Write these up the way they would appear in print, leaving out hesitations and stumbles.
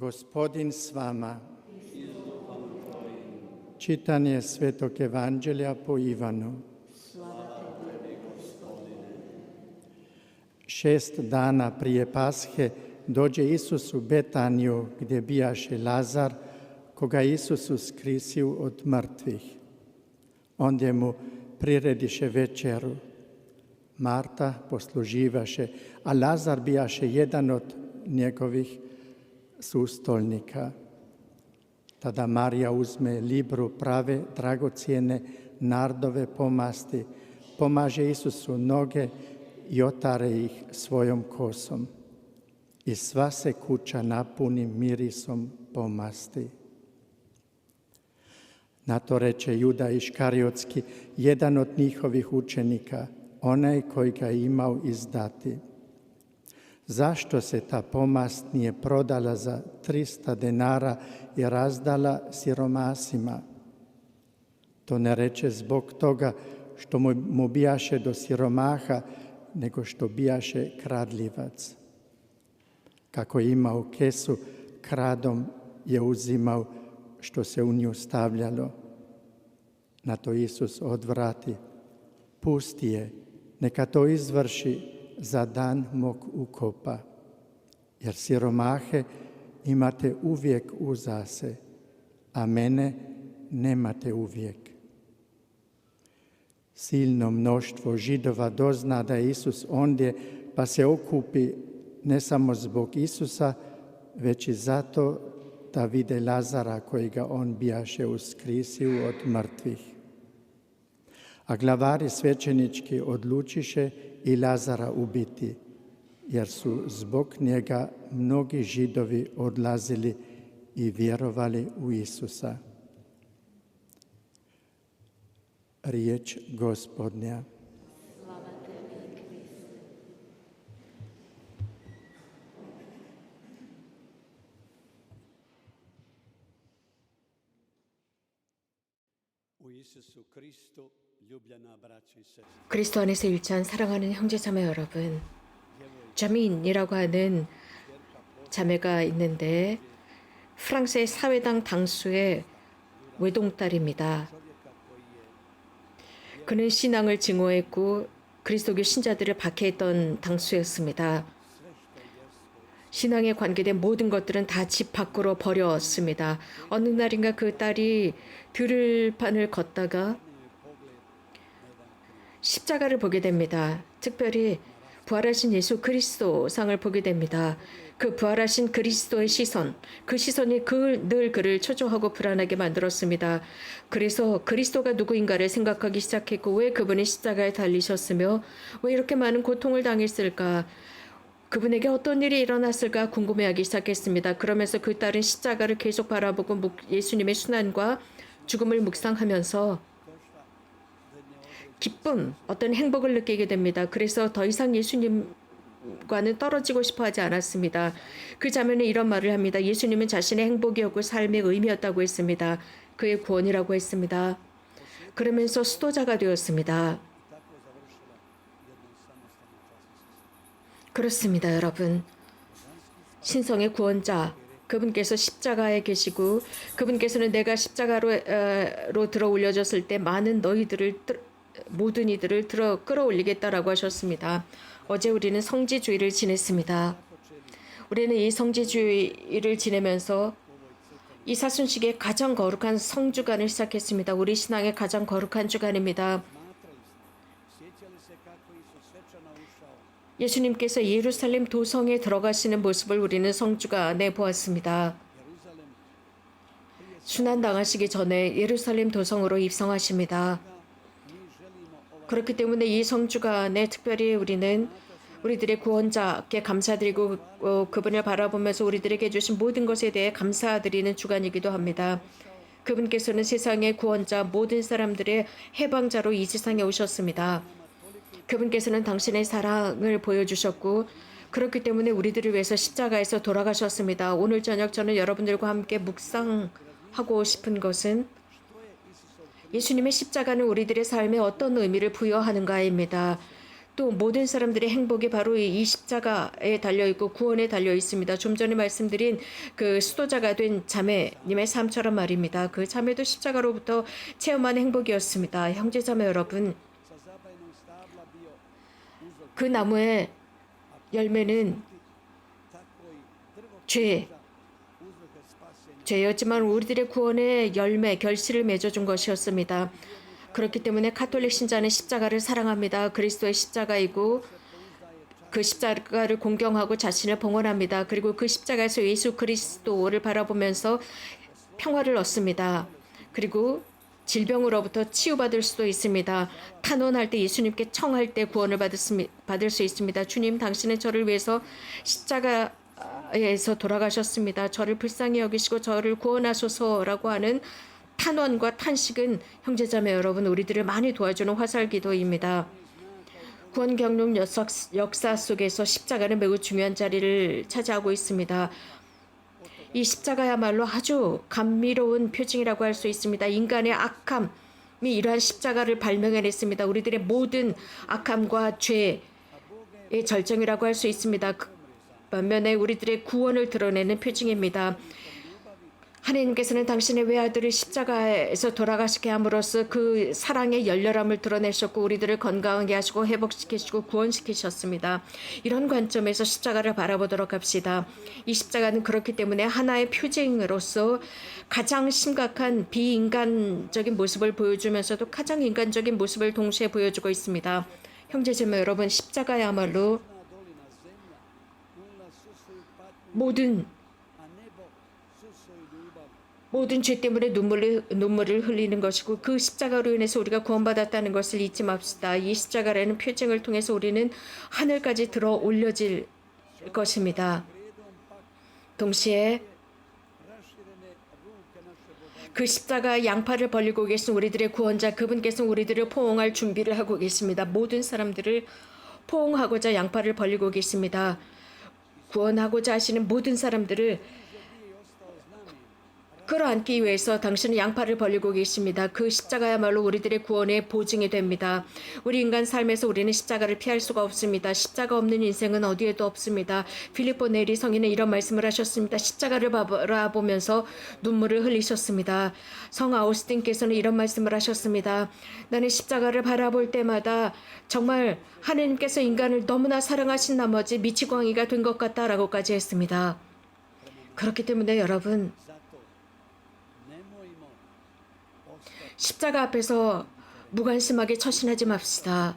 Gospodin s vama. Čitanje Svetog Evanđelja po Ivanu. 6 dana prije Pashe dođe Isus u Betaniju gdje bijaše Lazar, koga Isus uskrisio od mrtvih. Ondje mu prirediše večeru. Marta posluživaše, a Lazar bijaše jedan od njegovih sustolnika. Tada Marija uzme libru prave, dragocjene, nardove pomasti, pomaže Isusu noge i otare ih svojom kosom. I sva se kuća napuni mirisom pomasti. Na to reče Juda Iškariotski, jedan od njihovih učenika, onaj koji ga imao izdati. Zašto se ta pomast nije prodala za 300 denara i razdala siromasima? To ne reče zbog toga što mu bijaše do siromaha, nego što bijaše kradljivac. Kako je imao kesu, kradom je uzimao što se u nju stavljalo. Na to Isus odvrati, pusti je, neka to izvrši za dan mog ukopa, jer siromahe imate uvijek uzase, a mene nemate uvijek. Silno mnoštvo Židova dozna da je Isus ondje, pa se okupi ne samo zbog Isusa, već i zato da vide Lazara kojega on bijaše uskrisio od mrtvih. A glavari svećenički odlučiše i Lazara ubiti, jer su zbog njega mnogi Židovi odlazili i vjerovali u Isusa. Riječ Gospodnja. 그리스도 안에서 일찬 사랑하는 형제자매 여러분, 자민이라고 하는 자매가 있는데 프랑스의 사회당 당수의 외동딸입니다. 그는 신앙을 증오했고 그리스도교 신자들을 박해했던 당수였습니다. 신앙에 관계된 모든 것들은 다 집 밖으로 버렸습니다. 어느 날인가 그 딸이 들판을 걷다가 십자가를 보게 됩니다. 특별히 부활하신 예수 그리스도 상을 보게 됩니다. 그 부활하신 그리스도의 시선, 그 시선이 늘 그를 초조하고 불안하게 만들었습니다. 그래서 그리스도가 누구인가를 생각하기 시작했고, 왜 그분이 십자가에 달리셨으며 왜 이렇게 많은 고통을 당했을까? 그분에게 어떤 일이 일어났을까 궁금해하기 시작했습니다. 그러면서 그 딸은 십자가를 계속 바라보고 예수님의 순환과 죽음을 묵상하면서 기쁨, 어떤 행복을 느끼게 됩니다. 그래서 더 이상 예수님과는 떨어지고 싶어 하지 않았습니다. 그 자매는 이런 말을 합니다. 예수님은 자신의 행복이었고 삶의 의미였다고 했습니다. 그의 구원이라고 했습니다. 그러면서 수도자가 되었습니다. 그렇습니다, 여러분. 신성의 구원자, 그분께서 십자가에 계시고 그분께서는 내가 십자가로 들어 올려졌을 때 모든 이들을 끌어올리겠다라고 하셨습니다. 어제 우리는 성지주의를 지냈습니다. 우리는 이 성지주의를 지내면서 이 사순식의 가장 거룩한 성주간을 시작했습니다. 우리 신앙의 가장 거룩한 주간입니다. 예수님께서 예루살렘 도성에 들어가시는 모습을 우리는 성주간에 보았습니다. 순환당하시기 전에 예루살렘 도성으로 입성하십니다. 그렇기 때문에 이 성주간에 특별히 우리는 우리들의 구원자께 감사드리고 그분을 바라보면서 우리들에게 주신 모든 것에 대해 감사드리는 주간이기도 합니다. 그분께서는 세상의 구원자, 모든 사람들의 해방자로 이 세상에 오셨습니다. 그분께서는 당신의 사랑을 보여주셨고 그렇기 때문에 우리들을 위해서 십자가에서 돌아가셨습니다. 오늘 저녁 저는 여러분들과 함께 묵상하고 싶은 것은 예수님의 십자가는 우리들의 삶에 어떤 의미를 부여하는가입니다. 또 모든 사람들의 행복이 바로 이 십자가에 달려 있고 구원에 달려 있습니다. 좀 전에 말씀드린 그 수도자가 된 자매님의 삶처럼 말입니다. 그 자매도 십자가로부터 체험한 행복이었습니다. 형제자매 여러분, 그 나무의 열매는 죄였지만 우리들의 구원의 열매, 결실을 맺어준 것이었습니다. 그렇기 때문에 가톨릭 신자는 십자가를 사랑합니다. 그리스도의 십자가이고 그 십자가를 공경하고 자신을 봉헌합니다. 그리고 그 십자가에서 예수 그리스도를 바라보면서 평화를 얻습니다. 그리고 질병으로부터 치유받을 수도 있습니다. 탄원할 때 예수님께 청할 때 구원을 받을 수 있습니다. 주님, 당신은 저를 위해서 십자가에서 돌아가셨습니다. 저를 불쌍히 여기시고 저를 구원하소서라고 하는 탄원과 탄식은 형제자매 여러분, 우리들을 많이 도와주는 화살기도입니다. 구원 경륜 역사 속에서 십자가는 매우 중요한 자리를 차지하고 있습니다. 이 십자가야말로 아주 감미로운 표징이라고 할 수 있습니다. 인간의 악함이 이러한 십자가를 발명해냈습니다. 우리들의 모든 악함과 죄의 절정이라고 할 수 있습니다. 반면에 우리들의 구원을 드러내는 표징입니다. 하나님께서는 당신의 외아들을 십자가에서 돌아가시게 함으로써 그 사랑의 열렬함을 드러내셨고 우리들을 건강하게 하시고 회복시키시고 구원시키셨습니다. 이런 관점에서 십자가를 바라보도록 합시다. 이 십자가는 그렇기 때문에 하나의 표징으로서 가장 심각한 비인간적인 모습을 보여주면서도 가장 인간적인 모습을 동시에 보여주고 있습니다. 형제자매 여러분, 십자가야말로 모든 죄 때문에 눈물을 흘리는 것이고 그 십자가로 인해서 우리가 구원받았다는 것을 잊지 맙시다. 이 십자가라는 표징을 통해서 우리는 하늘까지 들어 올려질 것입니다. 동시에 그 십자가 양팔을 벌리고 계신 우리들의 구원자, 그분께서 우리들을 포옹할 준비를 하고 계십니다. 모든 사람들을 포옹하고자 양팔을 벌리고 계십니다. 구원하고자 하시는 모든 사람들을 끌어안기 위해서 당신은 양팔을 벌리고 계십니다. 그 십자가야말로 우리들의 구원의 보증이 됩니다. 우리 인간 삶에서 우리는 십자가를 피할 수가 없습니다. 십자가 없는 인생은 어디에도 없습니다. 필리포 네리 성인은 이런 말씀을 하셨습니다. 십자가를 바라보면서 눈물을 흘리셨습니다. 성 아우스틴께서는 이런 말씀을 하셨습니다. 나는 십자가를 바라볼 때마다 정말 하나님께서 인간을 너무나 사랑하신 나머지 미치광이가 된 것 같다라고까지 했습니다. 그렇기 때문에 여러분, 십자가 앞에서 무관심하게 처신하지 맙시다.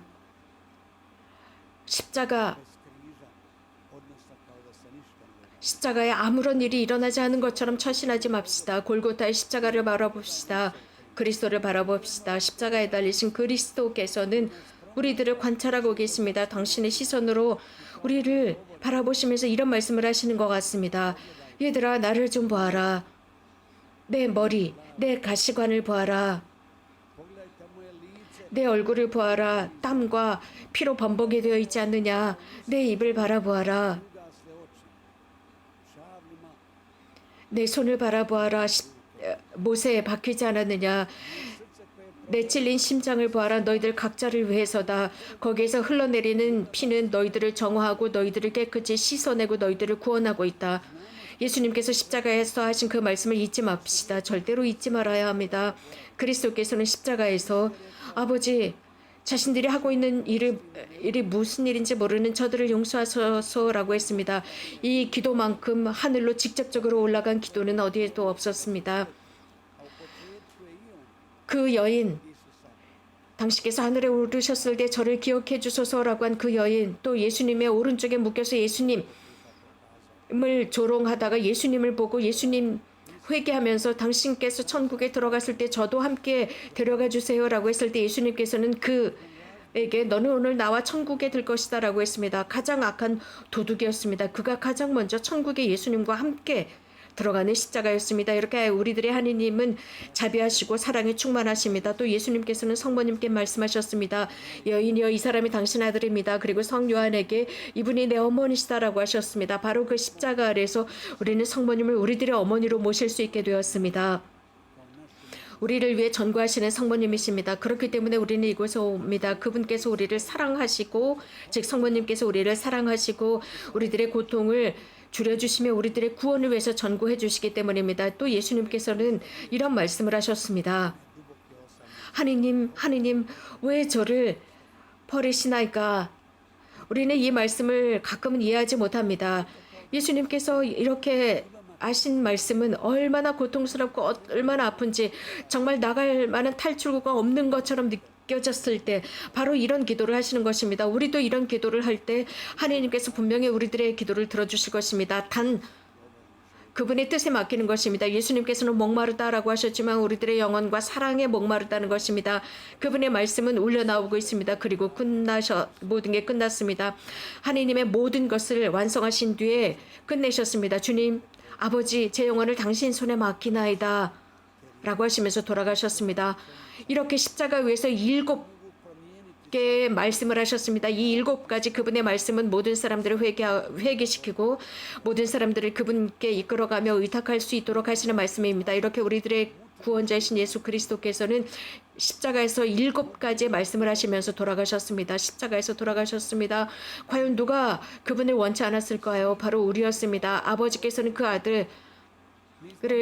십자가에 아무런 일이 일어나지 않은 것처럼 처신하지 맙시다. 골고타의 십자가를 바라봅시다. 그리스도를 바라봅시다. 십자가에 달리신 그리스도께서는 우리들을 관찰하고 계십니다. 당신의 시선으로 우리를 바라보시면서 이런 말씀을 하시는 것 같습니다. 얘들아, 나를 좀 보아라. 내 머리, 내 가시관을 보아라. 내 얼굴을 보아라. 땀과 피로 범벅이 되어 있지 않느냐. 내 입을 바라보아라. 내 손을 바라보아라. 못에 박히지 않았느냐. 내 찔린 심장을 보아라. 너희들 각자를 위해서다. 거기에서 흘러내리는 피는 너희들을 정화하고 너희들을 깨끗이 씻어내고 너희들을 구원하고 있다. 예수님께서 십자가에서 하신 그 말씀을 잊지 맙시다. 절대로 잊지 말아야 합니다. 그리스도께서는 십자가에서 아버지, 자신들이 하고 있는 일이 무슨 일인지 모르는 저들을 용서하소서라고 했습니다. 이 기도만큼 하늘로 직접적으로 올라간 기도는 어디에도 없었습니다. 그 여인, 당신께서 하늘에 오르셨을 때 저를 기억해 주소서라고 한 그 여인, 또 예수님의 오른쪽에 묶여서 예수님을 조롱하다가 예수님을 보고 예수님 회개하면서 당신께서 천국에 들어갔을 때 저도 함께 데려가 주세요라고 했을 때 예수님께서는 그에게 너는 오늘 나와 천국에 들 것이다 라고 했습니다. 가장 악한 도둑이었습니다. 그가 가장 먼저 천국에 예수님과 함께 들어가는 십자가였습니다. 이렇게 우리들의 하느님은 자비하시고 사랑에 충만하십니다. 또 예수님께서는 성모님께 말씀하셨습니다. 여인이여, 이 사람이 당신 아들입니다. 그리고 성 요한에게 이분이 내 어머니시다라고 하셨습니다. 바로 그 십자가 아래에서 우리는 성모님을 우리들의 어머니로 모실 수 있게 되었습니다. 우리를 위해 전구하시는 성모님이십니다. 그렇기 때문에 우리는 이곳에 옵니다. 그분께서 우리를 사랑하시고, 즉 성모님께서 우리를 사랑하시고 우리들의 고통을 줄여주시며 우리들의 구원을 위해서 전구해 주시기 때문입니다. 또 예수님께서는 이런 말씀을 하셨습니다. 하느님, 하느님, 왜 저를 버리시나이까? 우리는 이 말씀을 가끔은 이해하지 못합니다. 예수님께서 이렇게 하신 말씀은 얼마나 고통스럽고 얼마나 아픈지, 정말 나갈 만한 탈출구가 없는 것처럼 느껴졌을 때 바로 이런 기도를 하시는 것입니다. 우리도 이런 기도를 할 때 하나님께서 분명히 우리들의 기도를 들어주실 것입니다. 단 그분의 뜻에 맡기는 것입니다. 예수님께서는 목마르다라고 하셨지만 우리들의 영혼과 사랑에 목마르다는 것입니다. 그분의 말씀은 울려나오고 있습니다. 그리고 모든 게 끝났습니다. 하나님의 모든 것을 완성하신 뒤에 끝내셨습니다. 주님, 아버지, 제 영혼을 당신 손에 맡기나이다 라고 하시면서 돌아가셨습니다. 이렇게 십자가 위에서 7개의 말씀을 하셨습니다. 이 7가지 그분의 말씀은 모든 사람들을 회개시키고 모든 사람들을 그분께 이끌어가며 의탁할 수 있도록 하시는 말씀입니다. 이렇게 우리들의 구원자이신 예수 그리스도께서는 십자가에서 7가지의 말씀을 하시면서 돌아가셨습니다. 십자가에서 돌아가셨습니다. 과연 누가 그분을 원치 않았을까요? 바로 우리였습니다. 아버지께서는 그 아들을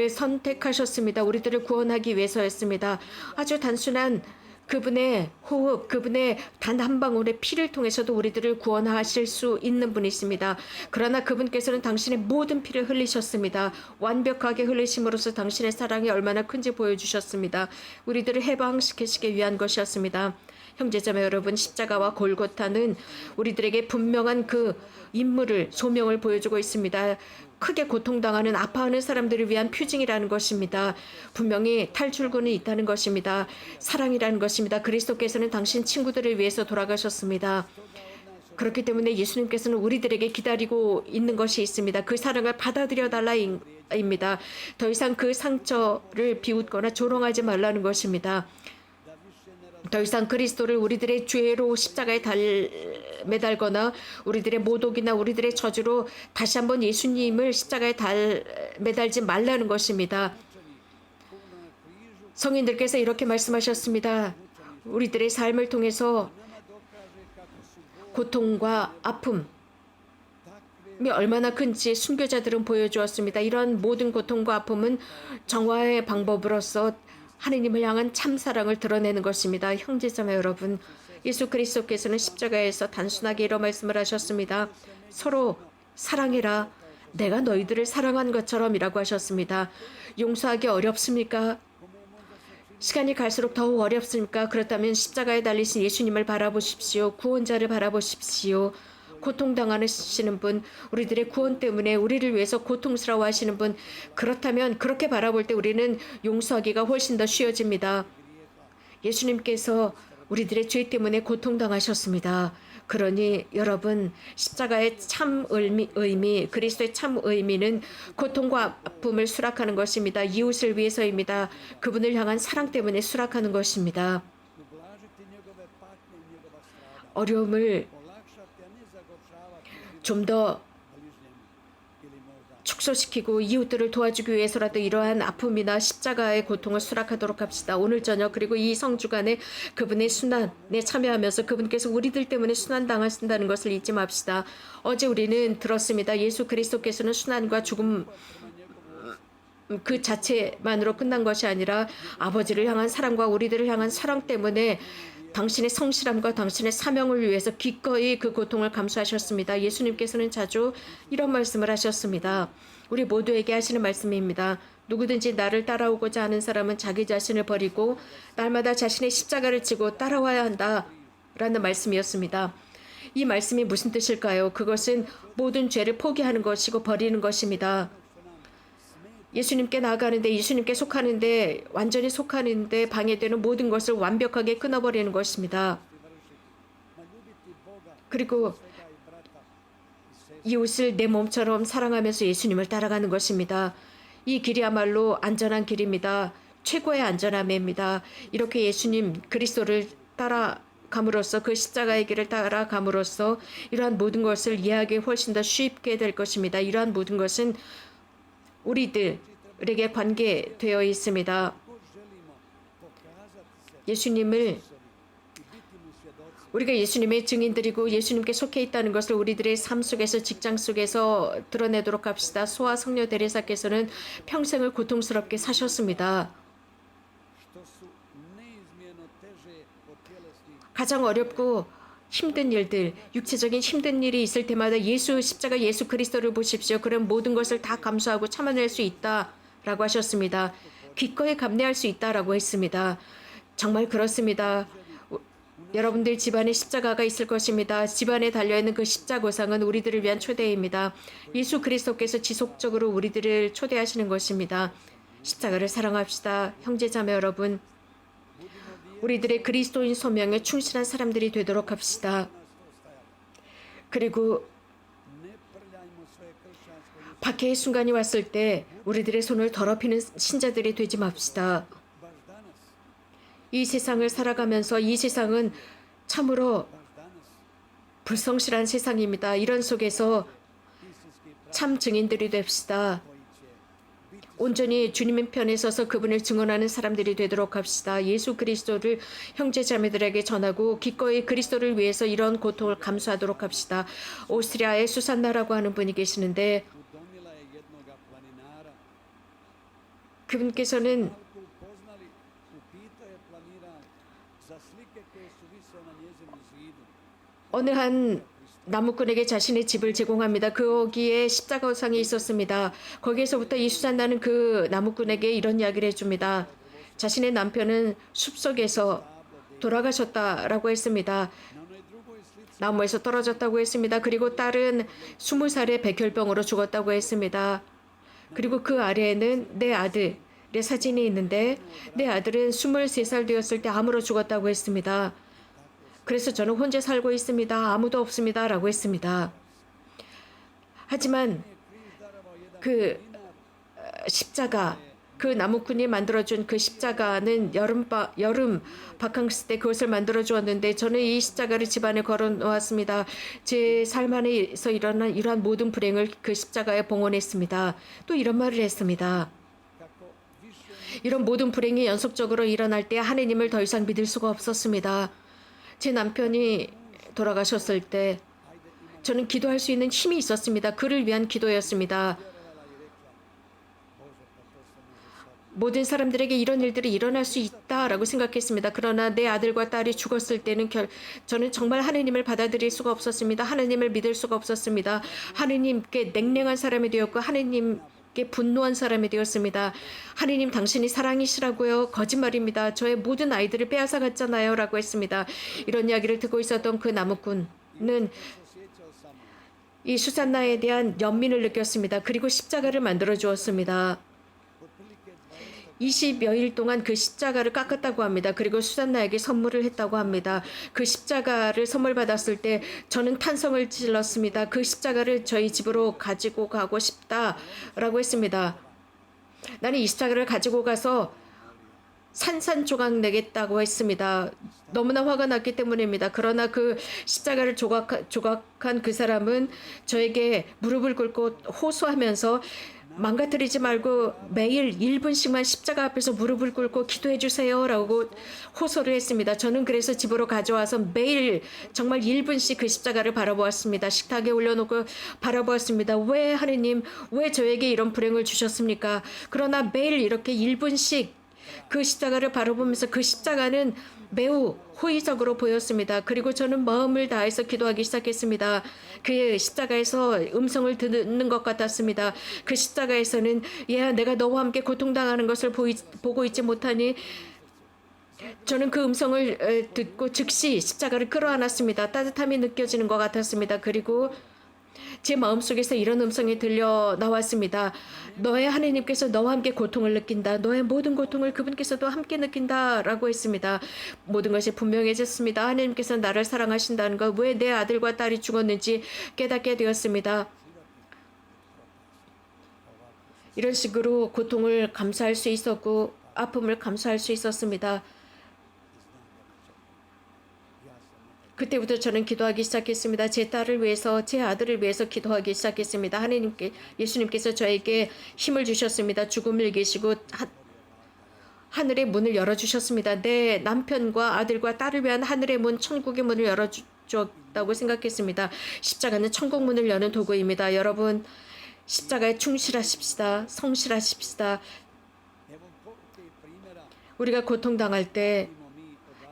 선택하셨습니다. 우리들을 구원하기 위해서였습니다. 아주 단순한 그분의 호흡, 그분의 단 한 방울의 피를 통해서도 우리들을 구원하실 수 있는 분이십니다. 그러나 그분께서는 당신의 모든 피를 흘리셨습니다. 완벽하게 흘리심으로써 당신의 사랑이 얼마나 큰지 보여주셨습니다. 우리들을 해방시키시기 위한 것이었습니다. 형제자매 여러분, 십자가와 골고타는 우리들에게 분명한 그 인물을, 소명을 보여주고 있습니다. 크게 고통당하는, 아파하는 사람들을 위한 표징이라는 것입니다. 분명히 탈출구는 있다는 것입니다. 사랑이라는 것입니다. 그리스도께서는 당신 친구들을 위해서 돌아가셨습니다. 그렇기 때문에 예수님께서는 우리들에게 기다리고 있는 것이 있습니다. 그 사랑을 받아들여 달라입니다. 더 이상 그 상처를 비웃거나 조롱하지 말라는 것입니다. 더 이상 그리스도를 우리들의 죄로 십자가에 매달거나 우리들의 모독이나 우리들의 저주로 다시 한번 예수님을 십자가에 매달지 말라는 것입니다. 성인들께서 이렇게 말씀하셨습니다. 우리들의 삶을 통해서 고통과 아픔이 얼마나 큰지 순교자들은 보여주었습니다. 이런 모든 고통과 아픔은 정화의 방법으로서 하느님을 향한 참사랑을 드러내는 것입니다. 형제자매 여러분, 예수 그리스도께서는 십자가에서 단순하게 이런 말씀을 하셨습니다. 서로 사랑해라. 내가 너희들을 사랑한 것처럼 이라고 하셨습니다. 용서하기 어렵습니까? 시간이 갈수록 더욱 어렵습니까? 그렇다면 십자가에 달리신 예수님을 바라보십시오. 구원자를 바라보십시오. 고통당하시는 분, 우리들의 구원 때문에 우리를 위해서 고통스러워 하시는 분, 그렇다면 그렇게 바라볼 때 우리는 용서하기가 훨씬 더 쉬워집니다. 예수님께서 우리들의 죄 때문에 고통당하셨습니다. 그러니 여러분, 십자가의 참 의미, 그리스도의 참 의미는 고통과 아픔을 수락하는 것입니다. 이웃을 위해서입니다. 그분을 향한 사랑 때문에 수락하는 것입니다. 어려움을 좀 더 축소시키고 이웃들을 도와주기 위해서라도 이러한 아픔이나 십자가의 고통을 수락하도록 합시다. 오늘 저녁 그리고 이 성주간에 그분의 순환에 참여하면서 그분께서 우리들 때문에 순환당하신다는 것을 잊지 맙시다. 어제 우리는 들었습니다. 예수 그리스도께서는 순환과 죽음 그 자체만으로 끝난 것이 아니라 아버지를 향한 사랑과 우리들을 향한 사랑 때문에 당신의 성실함과 당신의 사명을 위해서 기꺼이 그 고통을 감수하셨습니다. 예수님께서는 자주 이런 말씀을 하셨습니다. 우리 모두에게 하시는 말씀입니다. 누구든지 나를 따라오고자 하는 사람은 자기 자신을 버리고 날마다 자신의 십자가를 지고 따라와야 한다라는 말씀이었습니다. 이 말씀이 무슨 뜻일까요? 그것은 모든 죄를 포기하는 것이고 버리는 것입니다. 예수님께 나아가는데, 예수님께 속하는데, 완전히 속하는데 방해되는 모든 것을 완벽하게 끊어버리는 것입니다. 그리고 이웃을 내 몸처럼 사랑하면서 예수님을 따라가는 것입니다. 이 길이야말로 안전한 길입니다. 최고의 안전함입니다. 이렇게 예수님 그리스도를 따라감으로써, 그 십자가의 길을 따라감으로써 이러한 모든 것을 이해하기 훨씬 더 쉽게 될 것입니다. 이러한 모든 것은 우리들에게 관계되어 있습니다. 우리가 예수님의 증인들이고 예수님께 속해 있다는 것을 우리들의 삶 속에서 직장 속에서 드러내도록 합시다. 소아 성녀 대리사께서는 평생을 고통스럽게 사셨습니다. 가장 어렵고 힘든 일들, 육체적인 힘든 일이 있을 때마다 십자가 예수 그리스도를 보십시오. 그럼 모든 것을 다 감수하고 참아낼 수 있다라고 하셨습니다. 기꺼이 감내할 수 있다라고 했습니다. 정말 그렇습니다. 여러분들 집안에 십자가가 있을 것입니다. 집안에 달려있는 그 십자고상은 우리들을 위한 초대입니다. 예수 그리스도께서 지속적으로 우리들을 초대하시는 것입니다. 십자가를 사랑합시다. 형제자매 여러분, 우리들의 그리스도인 소명에 충실한 사람들이 되도록 합시다. 그리고 박해의 순간이 왔을 때 우리들의 손을 더럽히는 신자들이 되지 맙시다. 이 세상을 살아가면서 이 세상은 참으로 불성실한 세상입니다. 이런 속에서 참 증인들이 됩시다. 온전히 주님의 편에 서서 그분을 증언하는 사람들이 되도록 합시다. 예수 그리스도를 형제 자매들에게 전하고 기꺼이 그리스도를 위해서 이런 고통을 감수하도록 합시다. 오스트리아의 수산나라고 하는 분이 계시는데 그분께서는 어느 한 나무꾼에게 자신의 집을 제공합니다. 거기에 십자가상이 있었습니다. 거기에서부터 이 수산나는 그 나무꾼에게 이런 이야기를 해줍니다. 자신의 남편은 숲속에서 돌아가셨다라고 했습니다. 나무에서 떨어졌다고 했습니다. 그리고 딸은 20살에 백혈병으로 죽었다고 했습니다. 그리고 그 아래에는 내 아들의 사진이 있는데 내 아들은 23살 되었을 때 암으로 죽었다고 했습니다. 그래서 저는 혼자 살고 있습니다. 아무도 없습니다. 라고 했습니다. 하지만 그 십자가, 그 나무꾼이 만들어준 그 십자가는 여름 바캉스 때 그것을 만들어 주었는데 저는 이 십자가를 집안에 걸어 놓았습니다. 제 삶 안에서 일어난 이러한 모든 불행을 그 십자가에 봉헌했습니다. 또 이런 말을 했습니다. 이런 모든 불행이 연속적으로 일어날 때 하느님을 더 이상 믿을 수가 없었습니다. 제 남편이 돌아가셨을 때 저는 기도할 수 있는 힘이 있었습니다. 그를 위한 기도였습니다. 모든 사람들에게 이런 일들이 일어날 수 있다라고 생각했습니다. 그러나 내 아들과 딸이 죽었을 때는 저는 정말 하느님을 받아들일 수가 없었습니다. 하느님을 믿을 수가 없었습니다. 하느님께 냉랭한 사람이 되었고 하느님께 분노한 사람이 되었습니다. 하느님 당신이 사랑이시라고요. 거짓말입니다. 저의 모든 아이들을 빼앗아 갔잖아요. 라고 했습니다. 이런 이야기를 듣고 있었던 그 나무꾼은 이 수산나에 대한 연민을 느꼈습니다. 그리고 십자가를 만들어 주었습니다. 20여일 동안 그 십자가를 깎았다고 합니다. 그리고 수산나에게 선물을 했다고 합니다. 그 십자가를 선물 받았을 때 저는 탄성을 질렀습니다. 그 십자가를 저희 집으로 가지고 가고 싶다라고 했습니다. 나는 이 십자가를 가지고 가서 산산조각 내겠다고 했습니다. 너무나 화가 났기 때문입니다. 그러나 그 십자가를 조각한 그 사람은 저에게 무릎을 꿇고 호소하면서 망가뜨리지 말고 매일 1분씩만 십자가 앞에서 무릎을 꿇고 기도해 주세요 라고 호소를 했습니다. 저는 그래서 집으로 가져와서 매일 정말 1분씩 그 십자가를 바라보았습니다. 식탁에 올려놓고 바라보았습니다. 왜 하느님, 왜 저에게 이런 불행을 주셨습니까? 그러나 매일 이렇게 1분씩 그 십자가를 바라보면서 그 십자가는 매우 호의적으로 보였습니다. 그리고 저는 마음을 다해서 기도하기 시작했습니다. 그 십자가에서 음성을 듣는 것 같았습니다. 그 십자가에서는 얘야 내가 너와 함께 고통당하는 것을 보고 있지 못하니 저는 그 음성을 듣고 즉시 십자가를 끌어안았습니다. 따뜻함이 느껴지는 것 같았습니다. 그리고 제 마음속에서 이런 음성이 들려 나왔습니다. 너의 하느님께서 너와 함께 고통을 느낀다. 너의 모든 고통을 그분께서도 함께 느낀다라고 했습니다. 모든 것이 분명해졌습니다. 하느님께서 나를 사랑하신다는 것, 왜 내 아들과 딸이 죽었는지 깨닫게 되었습니다. 이런 식으로 고통을 감수할 수 있었고 아픔을 감수할 수 있었습니다. 그때부터 저는 기도하기 시작했습니다. 제 딸을 위해서, 제 아들을 위해서 기도하기 시작했습니다. 예수님께서 저에게 힘을 주셨습니다. 죽음을 이기시고 하늘의 문을 열어주셨습니다. 내 남편과 아들과 딸을 위한 하늘의 문, 천국의 문을 열어주었다고 생각했습니다. 십자가는 천국 문을 여는 도구입니다. 여러분, 십자가에 충실하십시다. 성실하십시다. 우리가 고통당할 때,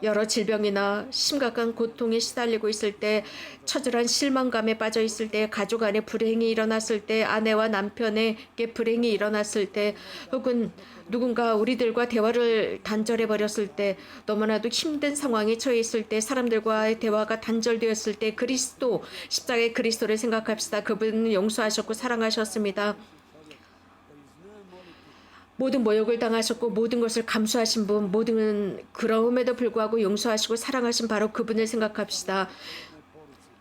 여러 질병이나 심각한 고통에 시달리고 있을 때, 처절한 실망감에 빠져 있을 때, 가족 안에 불행이 일어났을 때, 아내와 남편에게 불행이 일어났을 때, 혹은 누군가 우리들과 대화를 단절해 버렸을 때, 너무나도 힘든 상황에 처해 있을 때, 사람들과의 대화가 단절되었을 때, 그리스도, 십자가의 그리스도를 생각합시다. 그분은 용서하셨고 사랑하셨습니다. 모든 모욕을 당하셨고 모든 것을 감수하신 분, 모든 그러움에도 불구하고 용서하시고 사랑하신 바로 그분을 생각합시다.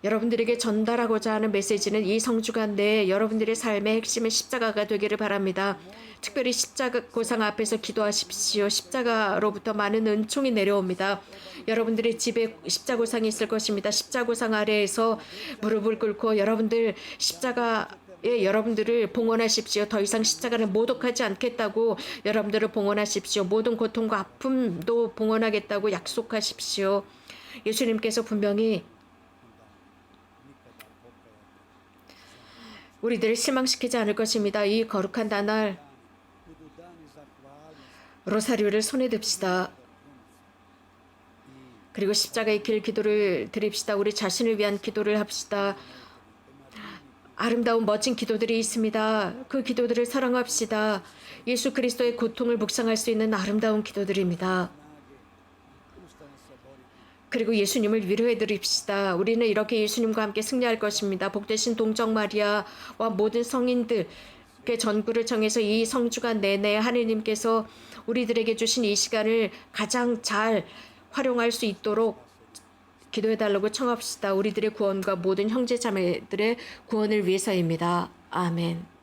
여러분들에게 전달하고자 하는 메시지는 이 성주간 내에 여러분들의 삶의 핵심은 십자가가 되기를 바랍니다. 특별히 십자가 고상 앞에서 기도하십시오. 십자가로부터 많은 은총이 내려옵니다. 여러분들의 집에 십자고상이 있을 것입니다. 십자고상 아래에서 무릎을 꿇고 여러분들 여러분들을 봉헌하십시오. 더 이상 십자가를 모독하지 않겠다고 여러분들을 봉헌하십시오. 모든 고통과 아픔도 봉헌하겠다고 약속하십시오. 예수님께서 분명히 우리들을 실망시키지 않을 것입니다. 이 거룩한 나날 로사리오를 손에 듭시다. 그리고 십자가의 길 기도를 드립시다. 우리 자신을 위한 기도를 합시다. 아름다운 멋진 기도들이 있습니다. 그 기도들을 사랑합시다. 예수 그리스도의 고통을 묵상할 수 있는 아름다운 기도들입니다. 그리고 예수님을 위로해 드립시다. 우리는 이렇게 예수님과 함께 승리할 것입니다. 복되신 동정 마리아와 모든 성인들의 전구를 청해서 이 성주간 내내 하느님께서 우리들에게 주신 이 시간을 가장 잘 활용할 수 있도록 기도해달라고 청합시다. 우리들의 구원과 모든 형제 자매들의 구원을 위해서입니다. 아멘.